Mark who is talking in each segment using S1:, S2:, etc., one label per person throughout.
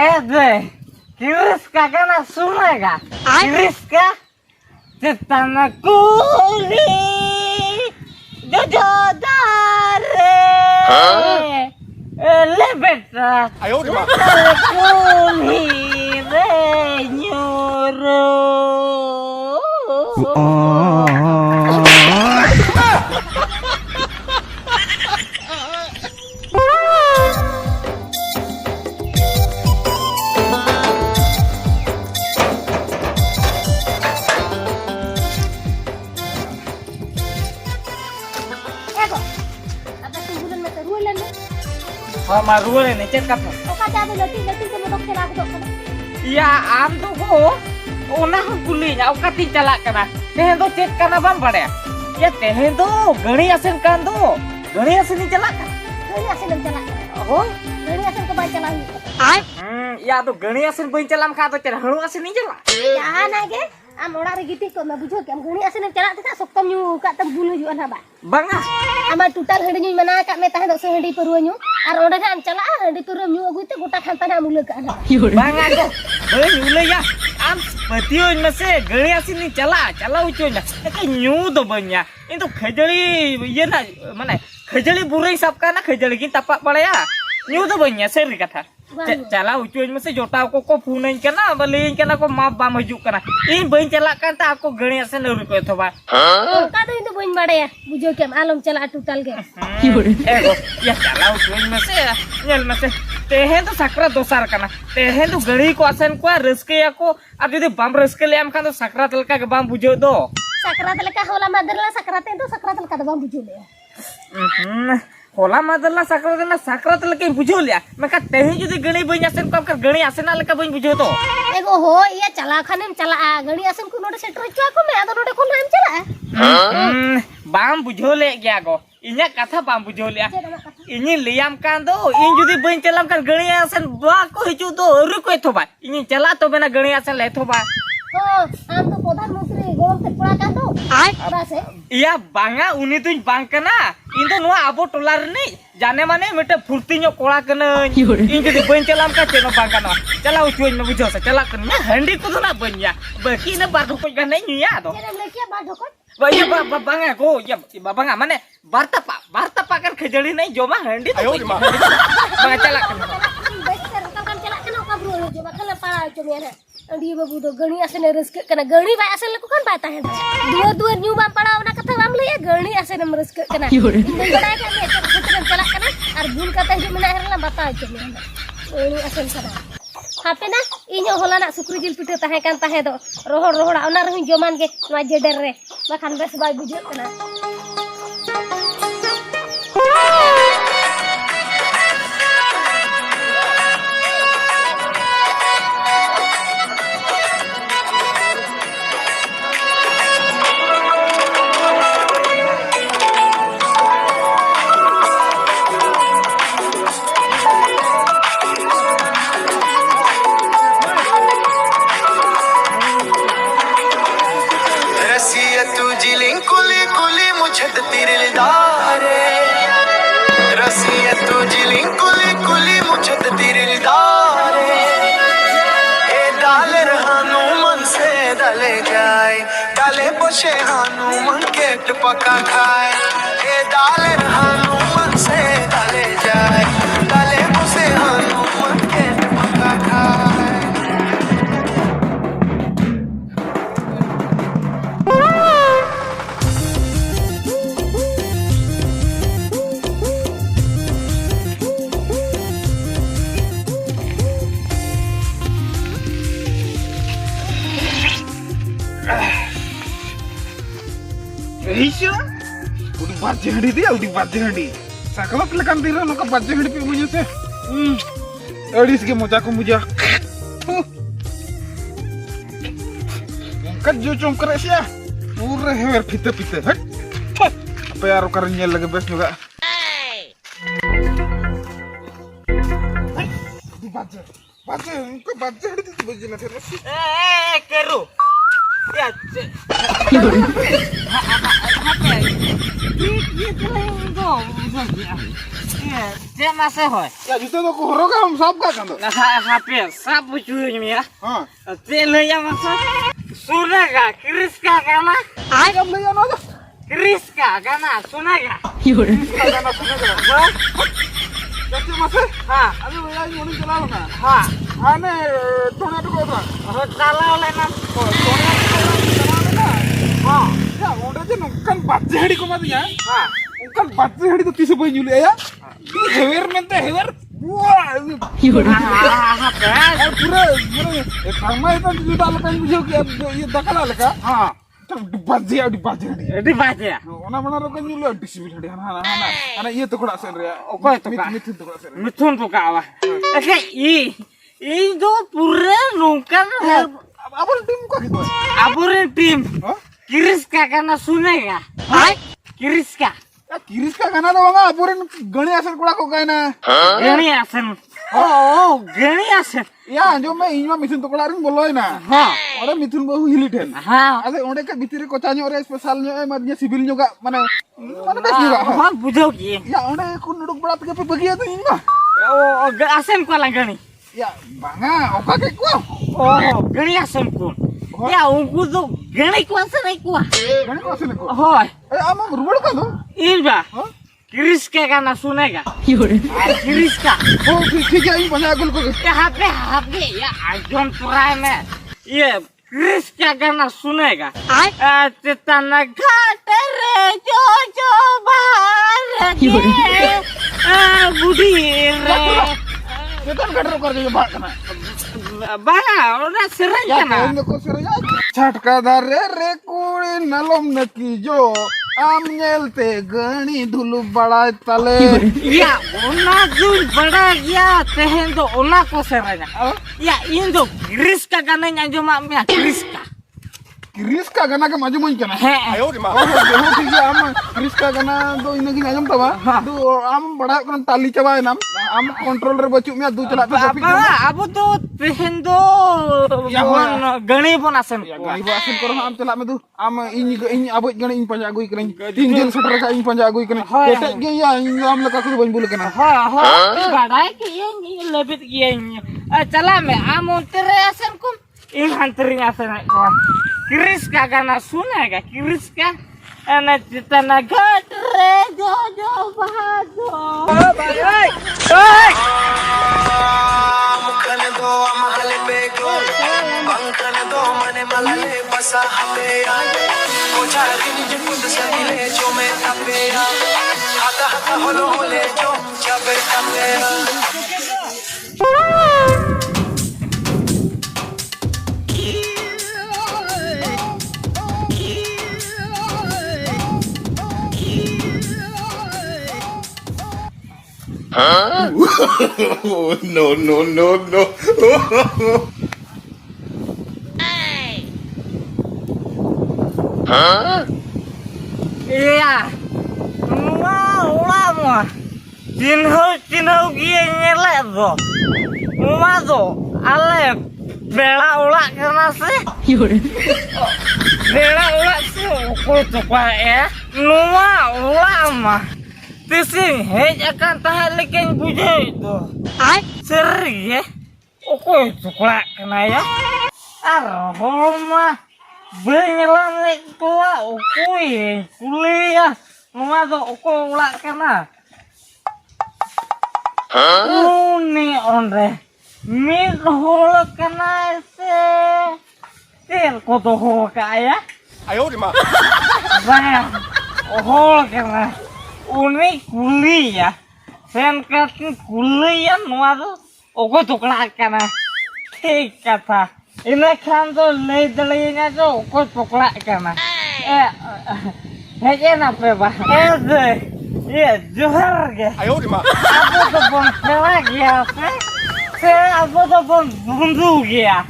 S1: deh, Kiriska kana sumaga. Kiriska cetana kuli dodare. Lebeta.
S2: Ayo udah mah.
S1: Kuli nyoro. Maruah ini cek apa?
S3: Oka jabe lati kamu dokter aku dokter.
S1: Ya am tuh ko, ona kulinya oka ticalak kana. Tehen tuh cek kana bang pada. Ya tehen tuh gani asen kan tuh, gani asen ni calak.
S3: Gani asen nem calak.
S1: Oh,
S3: Gani asen ke baca lagi.
S1: Ya tuh gani asen bain calam kan tuh cara halu asen ni calak.
S3: Ya nage, am orang regiti kok na bujo am gani asen nem calak tak soktom nyu kat tembulu ju anha ba.
S1: Bangah.
S3: Ama total handi nyu mana kat me tahan dok se handi peru nyu. Ar onde kan calak handi peru nyu agu te gotak hantan am mula ka anha.
S1: Bangah kok. Bain ule ya. Am petiun masih gani asen ni calak ucunya. Tapi nyu tuh banyak. Itu khajali ye na mana? Khajali burai sab kana khajali kin tapak pada ya. Nyu tuh banyak seri kata. Cala ucuin masih jota aku kok punain kana baliin kana kok maaf ba maju kana. Ini bain calak kan tak aku gani asen nuru ko itu ba.
S3: Ka to itu bain bade ya. Bujo kem alam calak total ke.
S1: Ya cala ucuin masih nyel masih. Tehen tuh sakrat dosar kana. Tehen tuh gani ko asen ko reske aku. Ab jadi bam reske liam kan tuh sakrat leka ke bam bujo do.
S3: Sakrat leka hola maderla sakrat itu sakrat leka bang bujo le.
S1: Hola madalla sakrat leka bujo liya. Maka tehen jadi gani bain asen ko कर गणी आसे ना लका बइन बुझो तो
S3: एगो हो या चला खानेम चला गणी आसन को नोडे सेटर चो को मैं आदो नोडे को नाम चला
S1: बाम बुझो ले गया गो इन्या कथा बाम बुझो लिया इन्ही लियाम कान दो इन जुदी बइन चलाम कान गणी आसन बा को हिजु तो रु को थोबा इन्ही चला तो बेना गणी आसन ले थोबा
S3: हो आम तो प्रधानमंत्री गोलम ते पड़ा का तो बासे
S1: या बांगा उनी तुई बांग कना इन तो नुआ आबो टोलार नहीं जाने माने मेटे फुर्ती नो कोड़ा कना इन जुदी बइन चलाम का चेनो बांग कना चला उचुइन में बुझो से चला कना हंडी को तो ना बनिया बाकी ने बार को गन नहीं या दो
S3: चेरम लेके बा ढोकट
S1: Wah bangga ko ya bangga mana barta pak kan kejali nai joma handi
S2: Ayo mah.
S1: Bangga calak
S3: बेस्तर kan celak kan ka bro jo bakal para jo मेरा डी बाबू तो गणी असने रस्क कना गणी बा असल को kan बाता है दua न्यू बाम पड़ा ना कथा बाम ले गणी असने रस्क कना बड़ा का मैं celak कना और बुल कथा जो मना हरला बाता जो मेरा गणी असल सदा हापे ना इño होला ना सुक्री जिल पिटे ताहे kan ताहे दो रोहड़ ओना रही जोमान के वा जेडर रे बाखान बेस बाय बुझो कना
S4: डाले पोछे हानू मन के टपका खाए ए डाले हानू मन से डाले जाए डाले पोछे हानू मन के टपका खाए
S2: Isya, udah baca handi dia, udah baca handi. Sakala pelakan diri, nuka baca handi pi muja se. Alis ke moja ko muja. Kat jo chom keras ya. Pura hewer pita. Hah? Apa ya rokarnya lagi bes juga. Baca, nuka baca handi tu baca nanti.
S1: keru Ya, dia masih hoy.
S2: Ya juta to horo ka hum sab ka kando.
S1: Nah, HP sab cuy ya.
S2: Ha.
S1: Tele yang masuk. Sunaga, Kriska kana.
S2: Ai kam le yana to.
S1: Kriska kana, sunaga.
S2: Kana sune ka. Kete mase.
S1: Ha,
S2: Alu ya ngoni chala na.
S1: ha.
S2: Ane tone to ko ta.
S1: Kalau lena.
S2: Ha. Ya onde je nongkan bacche hedi ko mati ya.
S1: Ha.
S2: Nongkan bacche hedi to tise boy nyule ya. Hewer mente hewer. Wah.
S1: HP.
S2: Pura karma itu juta lekan bujau ki ye dakala leka.
S1: Ha.
S2: di bacche hedi.
S1: Di baca ya.
S2: Ona mana ro kan nyule disibil hedi hana. Ana ye to koda sen re.
S1: Oke to ka.
S2: Mitun to koda sen.
S1: Mitun to ka wa. Ini pura nungkan
S2: Abon tim ko gitu.
S1: aburin tim.
S2: Hah?
S1: Kiriska kana sunega. Hai? Kiriska.
S2: Kiris ka kana do nga apurin gani asan koda ko kaina.
S1: Gani asen. Oh, gani asen.
S2: Ya jo me inma mitun to koda rin boloi na.
S1: Ha.
S2: Ore mitun bahu hiliten.
S1: Ha.
S2: Ade onde ka bitire ko chanyo ore special nyo marnya sibil nyo ga mana bes juga.
S1: Ha, bujau ki.
S2: Ya onde kun duduk berat ke bagi atu inma.
S1: Oh, asen ko lang gani.
S2: Ya banga oka ke ko.
S1: Oh, gani asen ko. Ya, ungku to gani ko asen ko.
S2: Gani ko asan ko.
S1: Hoy,
S2: Ama rubul ka do.
S1: ilba.
S2: Hah?
S1: Kiriska kana sunega. Kiriska.
S2: Oh ki ja in bana agul ko.
S1: Ya HP ya ajon turai me. Ye Kiriska kana sunega. Tetana घाट रे जो बाहर बुढ़ी रे
S2: Ketan gadro kar ke ba kana.
S1: bana ona serang
S2: Ya
S1: kana
S2: kau ko sere ya. Chatka dare re kuri nalom naki jo. Am nyelte gani dhulu bada tale.
S1: ya ona dul bada ya tehen do ona ko serang ya indo Kiriska kana nyanjoma me Kiriska
S2: Kiris ka gana ke maju mun kana.
S1: he
S2: Oh deho ठीक है am kiris ka gana do ina gi najam taba. Do am bada kon tali chaba nam. Am control re bachu me du chala ta topic.
S1: apa abu to tehen do
S2: Ya,
S1: bon gani bon asen
S2: Ya gani ba asin koro am chala me du. Am in abot gani in panja agui kren. Tinjel setter ka in panja agui kren.
S1: Hai,
S2: Eta ge ya in am laka ku ban bul kana.
S1: ha badai ke yang lebih yang chala me am ontere asen kum in hantering asen ko Kiriska kana sunega Kiriska ana citana घाट रे जो बहादो hey
S4: मुखन दो महल पे गो पंखन दो मन मलले बसा हमे पूजा दिन जुट सगिले जो मैं थपे हाथा हाथा होलो होले जो जबे थपे
S5: No.
S1: iya mau Cinhau gie nyelek do Uma do ale bela ulak kena sih bela ulak sih ukur tuh ya Numa ulak mah Tising hej akan tahan leken puja itu seri ya ukur tuh kena ya aroma benyelan lek tua ukur kuliah Numa do ukur ulak kena Uni onre mit holo kana se tel koto ho kaya
S5: Ayo di ma.
S1: bang holo kana uni kuliah sen katin kuliah nuado ogo tukla kana ठीक kata ini kan to le delinya to ogo tukla kana hege na pe ba Iya, johar ge.
S5: Ayo di ma.
S1: Aku tuh pun pelak ya, aku tuh pun bundu ya.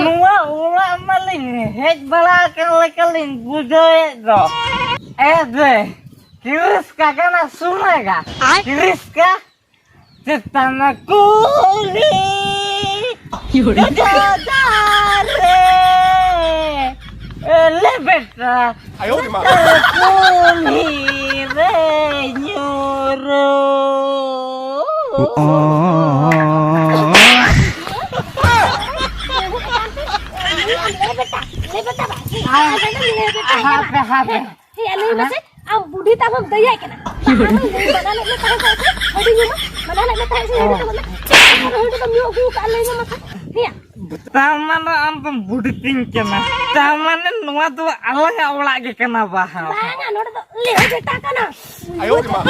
S1: Nua ulah maling, hej balakan lekalin budaya do. Deh, Kiriska kana sunega. Kiriska cetana kuli. Dadare. Le beta.
S5: 哎呦我的妈！
S1: Kumi re nyuruh.
S3: am budi ta hom daya kana mana le ta ha hadi ni mana le ta si hadi mana hadi to mi oku ka le na mata hiya
S1: Tamana antum buditing kena. Tamane nuwa tu alang awla ge kena baha.
S3: banga noda to le beta kana
S5: 哎呦我的妈！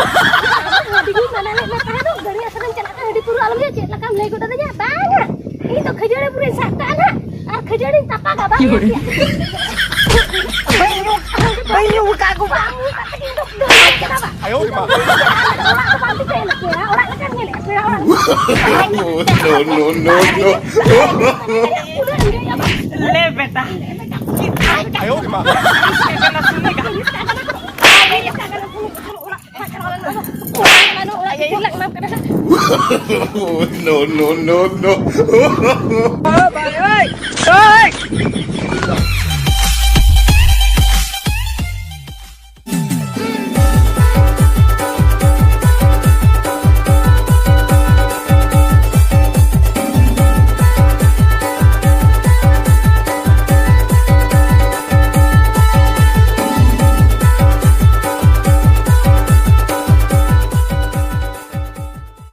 S3: hadi ni mana le ta ha gari asan chala ka hadi puru alam je chet lakam le goda ja banga ini to khajare pure sakta na ar khajare tapa ga banga
S1: Bayu muka aku bang.
S5: 哎呦我的妈！ No no no no！
S1: Le beta.
S5: 哎呦我的妈！
S1: Kena sini ka.
S5: No no no no！
S1: Oi, oi.